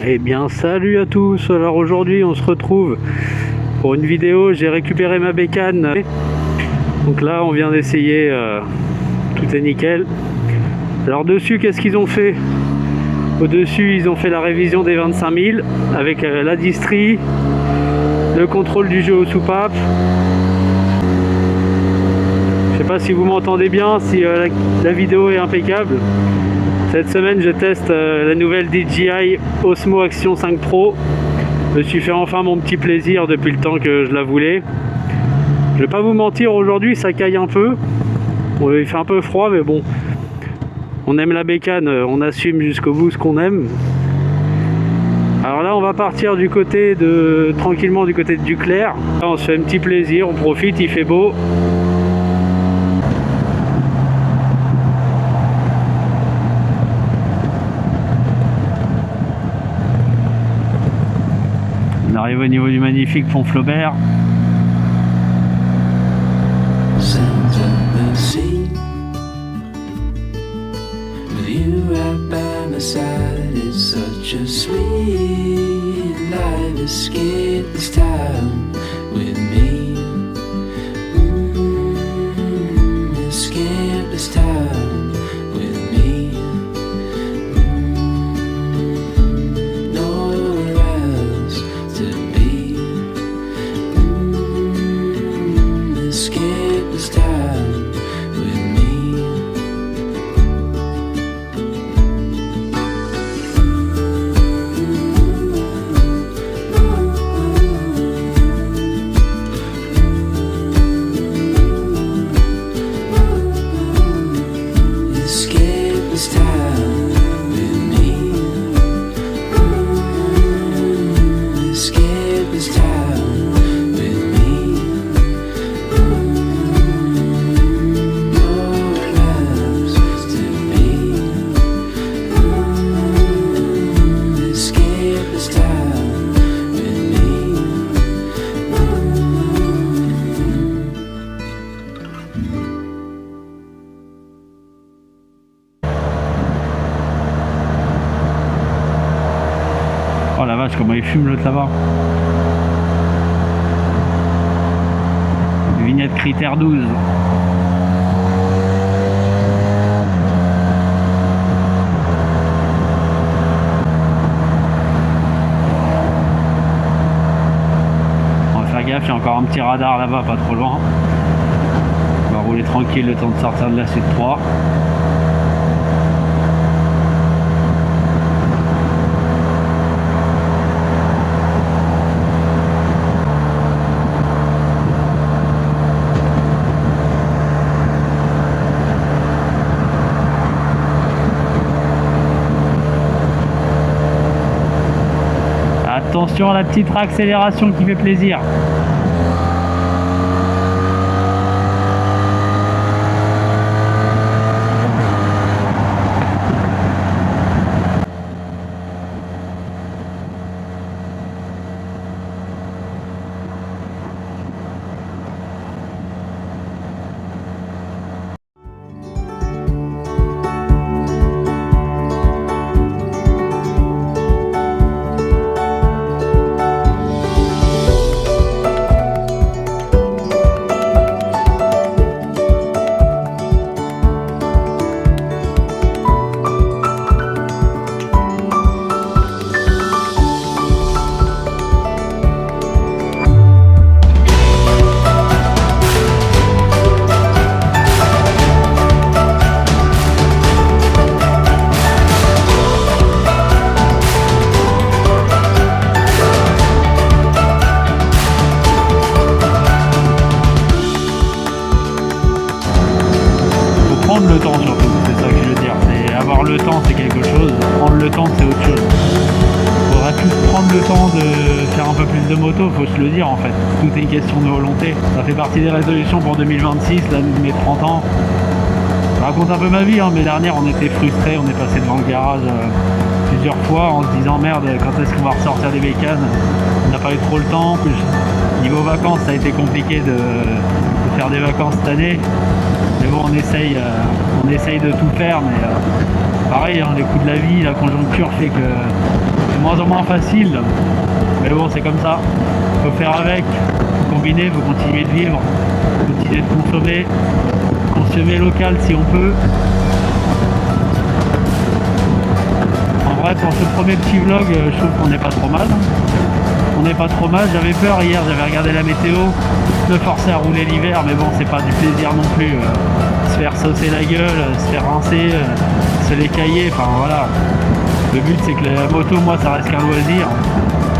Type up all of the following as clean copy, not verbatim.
Eh bien salut à tous, alors aujourd'hui on se retrouve pour une vidéo. J'ai récupéré ma bécane, donc là on vient d'essayer, tout est nickel. Alors dessus qu'est-ce qu'ils ont fait? Au dessus ils ont fait la révision des 25 000 avec la distrie, le contrôle du jeu aux soupapes. Je sais pas si vous m'entendez bien, si la vidéo est impeccable. Cette semaine je teste la nouvelle DJI Osmo Action 5 Pro. Je me suis fait enfin mon petit plaisir depuis le temps que je la voulais. Je vais pas vous mentir, aujourd'hui ça caille un peu. Bon, il fait un peu froid mais bon. On aime la bécane, on assume jusqu'au bout ce qu'on aime. Alors là on va partir du côté de tranquillement du côté de Duclair. Là, on se fait un petit plaisir, on profite, il fait beau. On arrive au niveau du magnifique pont Flaubert. You right by my side, it's such a sweet life. Escape this town with me. Escape this town with me. Nowhere else to be. Escape this town with me. Escape this town with me. Escape this town with me. Nowhere else to be. Escape this town with me. Oh la vache, comment il fume l'autre là-bas. Vignette critère 12. On va faire gaffe, il y a encore un petit radar là-bas, pas trop loin. On va rouler tranquille le temps de sortir de la suite 3. Attention à la petite réaccélération qui fait plaisir. Prendre le temps surtout, c'est ça que je veux dire. C'est avoir le temps, c'est quelque chose. Prendre le temps, c'est autre chose. Faudra plus prendre le temps de faire un peu plus de moto, faut se le dire en fait. Tout est une question de volonté. Ça fait partie des résolutions pour 2026, l'année de mes 30 ans. Je raconte un peu ma vie, hein. Mais dernière on était frustrés, on est passé devant le garage plusieurs fois en se disant merde, quand est-ce qu'on va ressortir les bécanes? On n'a pas eu trop le temps. Niveau vacances, ça a été compliqué de faire des vacances cette année. Mais bon, on essaye de tout faire, mais pareil, hein, les coups de la vie, la conjoncture fait que c'est de moins en moins facile. Mais bon, c'est comme ça. Faut faire avec, faut combiner, faut continuer de vivre, continuer de consommer local si on peut. En vrai, pour ce premier petit vlog, je trouve qu'on n'est pas trop mal. On n'est pas trop mal. J'avais peur hier, j'avais regardé la météo, me forcer à rouler l'hiver, mais bon, c'est pas du plaisir non plus. Se faire saucer la gueule, se faire rincer, se l'écailler, enfin voilà. Le but c'est que la moto, moi, ça reste qu'un loisir.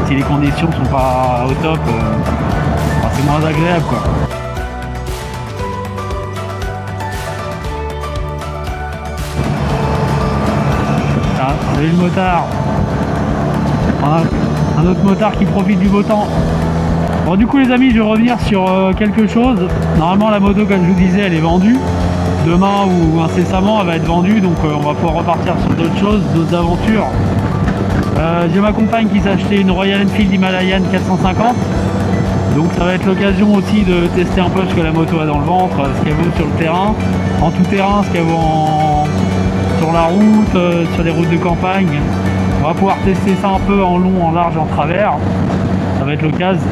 Si les conditions sont pas au top, c'est moins agréable quoi. Ah, salut le motard. Un autre motard qui profite du beau temps. Bon, du coup les amis, je vais revenir sur quelque chose. Normalement la moto, comme je vous disais, elle est vendue. Demain ou incessamment elle va être vendue, donc on va pouvoir repartir sur d'autres choses, d'autres aventures. J'ai ma compagne qui s'est acheté une Royal Enfield Himalayan 450, donc ça va être l'occasion aussi de tester un peu ce que la moto a dans le ventre, ce qu'elle vaut sur le terrain, en tout terrain, ce qu'elle vaut sur la route, sur les routes de campagne. On va pouvoir tester ça un peu en long, en large, en travers. Ça va être l'occasion.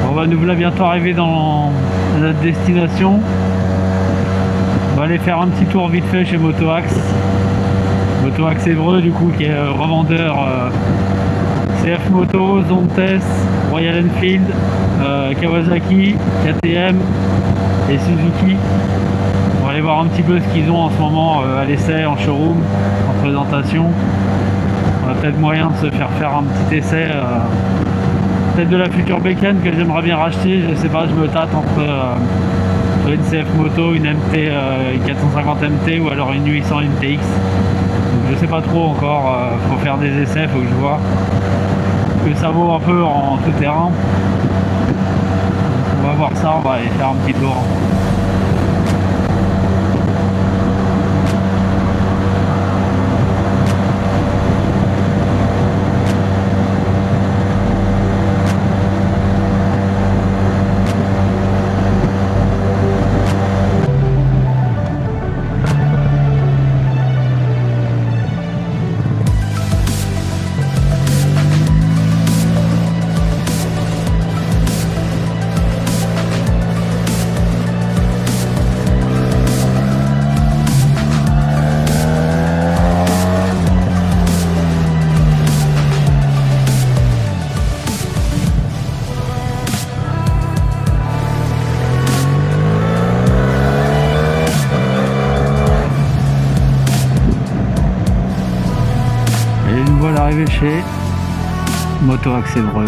On va nous voilà bientôt arriver dans notre destination. On va aller faire un petit tour vite fait chez Motoax. Motoax Évreux, du coup, qui est revendeur CF Moto, Zontes, Royal Enfield, Kawasaki, KTM et Suzuki. On va aller voir un petit peu ce qu'ils ont en ce moment à l'essai, en showroom, en présentation. On a peut-être moyen de se faire un petit essai, peut-être de la future bécane que j'aimerais bien racheter. Je sais pas, je me tâte entre une CF Moto, une MT 450 MT ou alors une 800 MTX. Donc, je sais pas trop encore, faut faire des essais, faut que je vois que ça vaut un peu en tout terrain. On va voir ça, on va aller faire un petit tour. Et nous voilà arrivés chez Motoax Évreux.